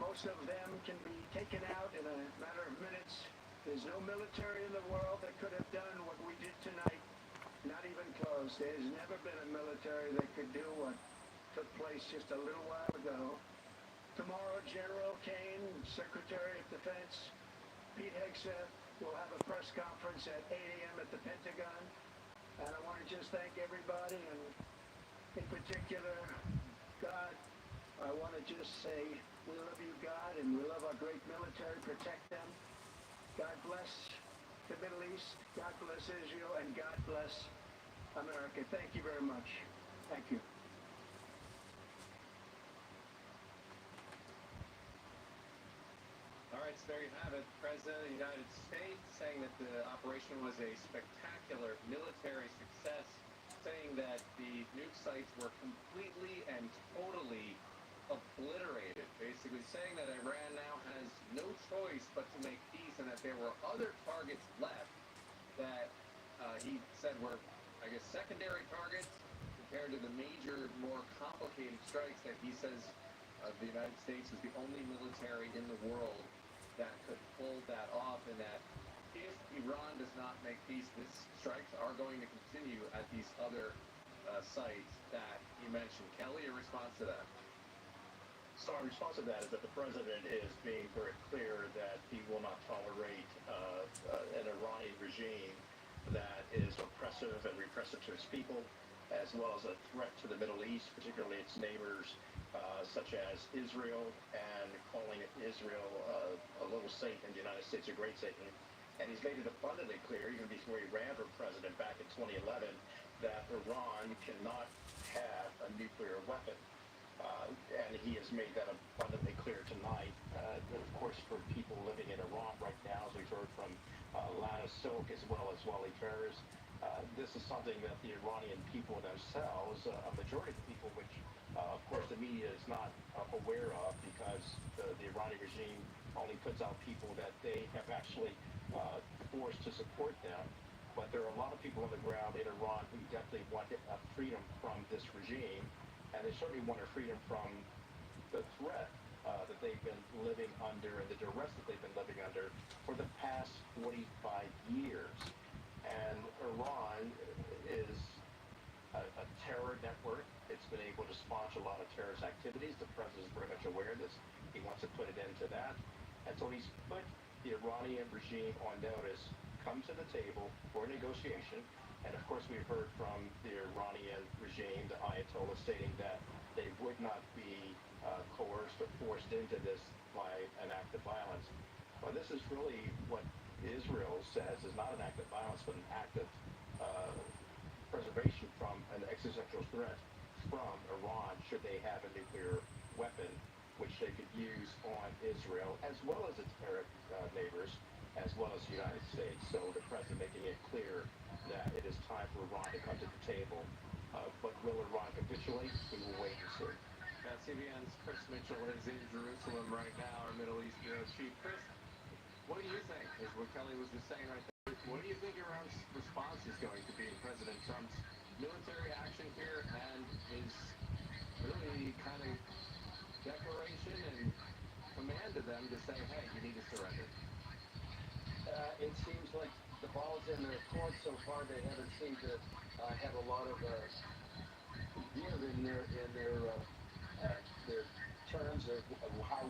most of them can be taken out in a matter of minutes. There's no military in the world that could have done what we did tonight. Not even close. There's never been a military that could do what took place just a little while ago. Tomorrow, General Kane, Secretary of Defense, Pete Hegseth will have a press conference at 8 a.m. at the Pentagon. And I want to just thank everybody, and in particular, God. I want to just say we love you, God, and we love our great military. Protect them. God bless the Middle East. God bless Israel, and God bless America. Thank you very much. Thank you. All right, so there you have it. President of the United States saying that the operation was a spectacular military success, saying that the nuke sites were completely and totally obliterated, basically saying that Iran now has no choice but to make peace, and that there were other targets left that he said were, I guess, secondary targets compared to the major, more complicated strikes that he says the United States is the only military in the world that could pull that off, and that if Iran does not make peace, these strikes are going to continue at these other sites that you mentioned. Kelly, your response to that? So our response to that is that the president is being very clear that he will not tolerate an Iranian regime that is oppressive and repressive to its people, as well as a threat to the Middle East, particularly its neighbors, such as Israel, and calling Israel a little Satan, the United States a great Satan. And he's made it abundantly clear, even before he ran for president back in 2011, that Iran cannot have a nuclear weapon. And he has made that abundantly clear tonight. Of course, for people living in Iran right now, as we've heard from Lana Silk as well as Wally Fairs, this is something that the Iranian people themselves, a majority of the people, which of course the media is not aware of, because the Iranian regime only puts out people that they have actually forced to support them. But there are a lot of people on the ground in Iran who definitely want freedom from this regime, and they certainly want a freedom from the threat that they've been living under and the duress that they've been living under for the past 45 years. And Iran is a terror network. It's been able to sponsor a lot of terrorist activities. The president is very much aware of this. He wants to put it into that. And so he's put the Iranian regime on notice, come to the table for negotiation. And of course, we've heard from the Iranian regime, the Ayatollah, stating that they would not be coerced or forced into this by an act of violence. Well, this is really what Israel says is not an act of violence, but an act of preservation from an existential threat from Iran, should they have a nuclear weapon, which they could use on Israel, as well as its Arab neighbors, as well as the United States. So the president making it clear that it is time for Iran to come to the table. But will Iran capitulate? We will wait and see. CBN's Chris Mitchell is in Jerusalem right now, our Middle East bureau chief. Chris, what do you think, is what Kelly was just saying right there, what do you think Iran's response is going to be to President Trump's military action here and his really kind of declaration and command to them to say, hey, you need to surrender? It seems like the ball's in their court so far. They haven't seemed to have a lot of give in their terms of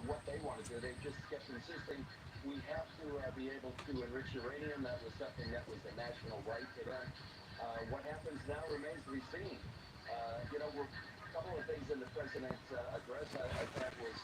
what they want to do. They just kept insisting we have to be able to enrich uranium. That was something that was a national right to them. What happens now remains to be seen. We're a couple of things in the president's address I thought was